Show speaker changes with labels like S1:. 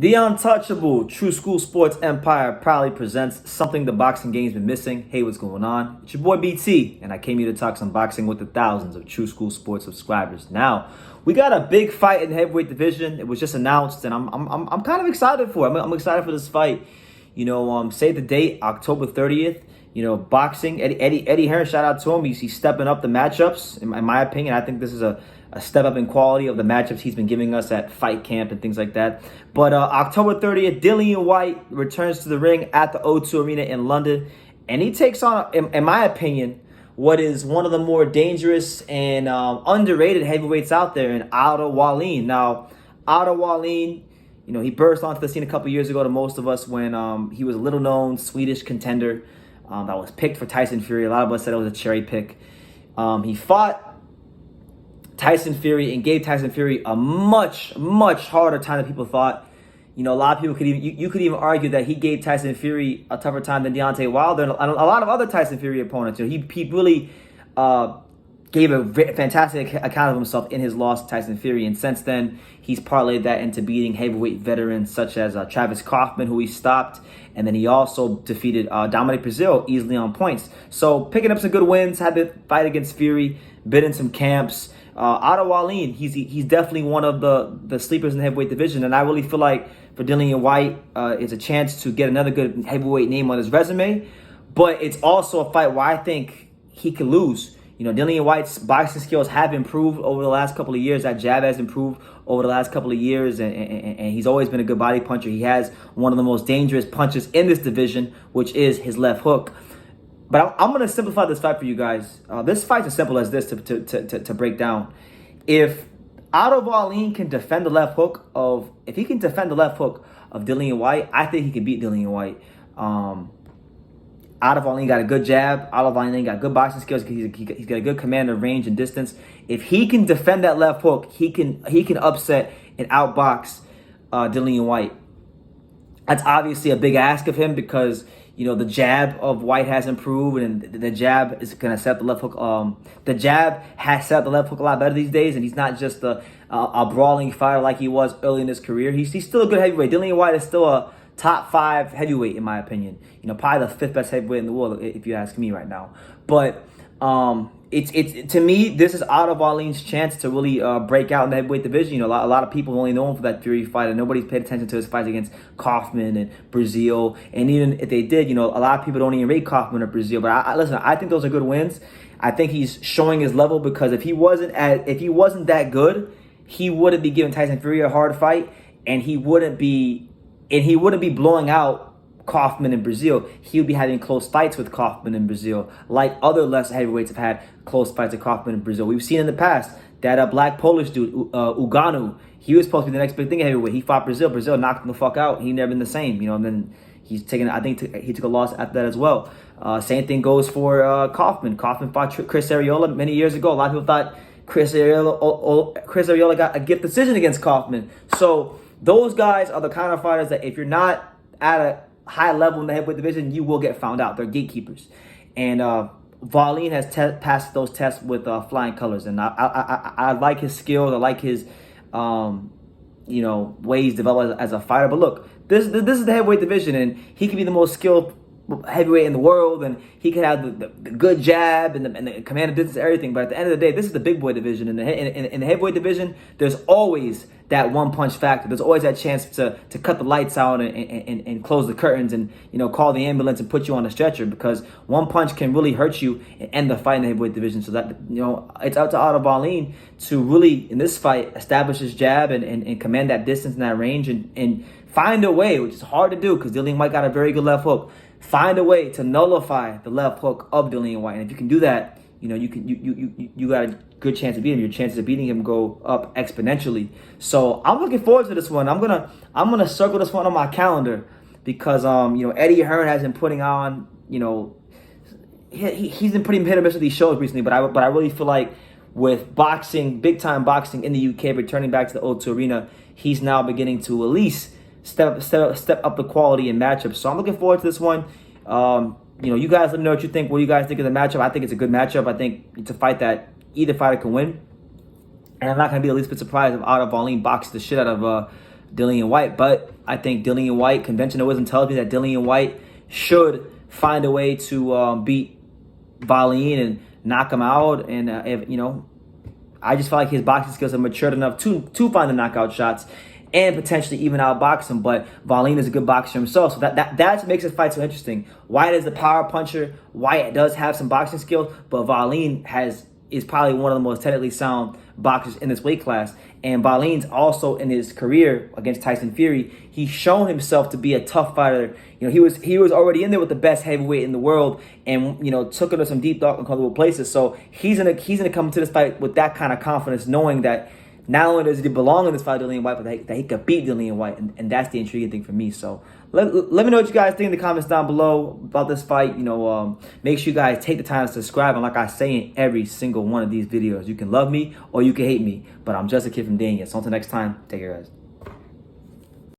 S1: The Untouchable True School Sports Empire proudly presents something the boxing game's been missing. Hey, what's going on? It's your boy BT, and I came here to talk some boxing with the thousands of True School Sports subscribers. Now, we got a big fight in the heavyweight division. It was just announced, and I'm kind of excited for it. I'm excited for this fight. Say the date, October 30th. Boxing. Eddie Hearn, shout out to him. He's stepping up the matchups. In my opinion, I think this is a step up in quality of the matchups he's been giving us at fight camp and things like that. But October 30th, Dillian Whyte returns to the ring at the O2 Arena in London. And he takes on, in my opinion, what is one of the more dangerous and underrated heavyweights out there in Otto Wallin. Now, Otto Wallin, he burst onto the scene a couple years ago to most of us when he was a little-known Swedish contender that was picked for Tyson Fury. A lot of us said it was a cherry pick. He fought Tyson Fury and gave Tyson Fury a much harder time than people thought. A lot of people could even you could even argue that he gave Tyson Fury a tougher time than Deontay Wilder and a lot of other Tyson Fury opponents. He really gave a fantastic account of himself in his loss to Tyson Fury, and since then he's parlayed that into beating heavyweight veterans such as Travis Kaufman, who he stopped, and then he also defeated Dominic Brazil easily on points. So picking up some good wins, had to fight against Fury, been in some camps. Otto Wallin, he's definitely one of the sleepers in the heavyweight division, and I really feel like for Dillian Whyte, it's a chance to get another good heavyweight name on his resume, but it's also a fight where I think he could lose. Dillian Whyte's boxing skills have improved over the last couple of years. That jab has improved over the last couple of years, and he's always been a good body puncher. He has one of the most dangerous punches in this division, which is his left hook. But I'm going to simplify this fight for you guys. This fight's as simple as this to break down. If Otto Wallin can defend the left hook of Dillian Whyte, I think he can beat Dillian Whyte. Otto Wallin got a good jab. Otto Wallin got good boxing skills. He's got a good command of range and distance. If he can defend that left hook, he can upset and outbox Dillian Whyte. That's obviously a big ask of him because the jab of Whyte has improved, and the jab is going to set the left hook. The jab has set the left hook a lot better these days, and he's not just a brawling fighter like he was early in his career. He's still a good heavyweight. Dillian Whyte is still a top 5 heavyweight in my opinion. Probably the 5th best heavyweight in the world if you ask me right now. But it's to me, this is Otto Wallin's chance to really break out in the heavyweight division. A lot of people only know him for that Fury fight, and nobody's paid attention to his fights against Kaufman and Brazil. And even if they did, a lot of people don't even rate Kaufman or Brazil. But listen, I think those are good wins. I think he's showing his level, because if he wasn't that good, he wouldn't be giving Tyson Fury a hard fight, and he wouldn't be blowing out Kaufman and Brazil. He would be having close fights with Kaufman and Brazil, like other lesser heavyweights have had close fights with Kaufman and Brazil. We've seen in the past that black Polish dude, Uganu, he was supposed to be the next big thing heavyweight. He fought Brazil. Brazil knocked him the fuck out. He never been the same, and then he's taken. I think he took a loss after that as well. Same thing goes for Kaufman. Kaufman fought Chris Arreola many years ago. A lot of people thought Chris Arreola got a gift decision against Kaufman. So those guys are the kind of fighters that if you're not at a high level in the heavyweight division, you will get found out. They're gatekeepers. And Wallin has passed those tests with flying colors. And I like his skills. I like his, ways developed as a fighter. But look, this is the heavyweight division, and he can be the most skilled heavyweight in the world, and he can have the good jab and the command of distance, everything. But at the end of the day, this is the big boy division. In the heavyweight division, there's always that one punch factor. There's always that chance to cut the lights out and close the curtains and call the ambulance and put you on a stretcher, because one punch can really hurt you and end the fight in the heavyweight division. So that it's up to Otto Wallin to really, in this fight, establish his jab and command that distance and that range and find a way, which is hard to do because Dillian Whyte got a very good left hook. Find a way to nullify the left hook of Dillian Whyte, and if you can do that, you got a good chance of beating him. Your chances of beating him go up exponentially. So I'm looking forward to this one. I'm gonna circle this one on my calendar because Eddie Hearn has been putting on he's been pretty hit or miss with these shows recently, but I really feel like with boxing, big time boxing in the UK returning back to the O2 Arena, he's now beginning to at least step up the quality in matchups. So I'm looking forward to this one. You guys let me know what you think. What do you guys think of the matchup? I think it's a good matchup. I think it's a fight that either fighter can win. And I'm not going to be the least bit surprised if Otto Wallin boxes the shit out of Dillian Whyte. But I think Dillian Whyte, conventional wisdom tells me that Dillian Whyte should find a way to beat Wallin and knock him out. And if I just feel like his boxing skills have matured enough to find the knockout shots and potentially even outbox him. But Wallin is a good boxer himself, so that what makes this fight so interesting. Whyte is the power puncher. Whyte does have some boxing skills, but Wallin is probably one of the most technically sound boxers in this weight class. And Wallin's also, in his career against Tyson Fury, he's shown himself to be a tough fighter. He was already in there with the best heavyweight in the world, and took him to some deep, dark, uncomfortable places. So he's gonna come to this fight with that kind of confidence, knowing that not only does he belong in this fight, Dillian Whyte, but that he could beat Dillian Whyte, and that's the intriguing thing for me. So let me know what you guys think in the comments down below about this fight. Make sure you guys take the time to subscribe. And like I say in every single one of these videos, you can love me or you can hate me, but I'm just a kid from Dania. So until next time, take care, guys.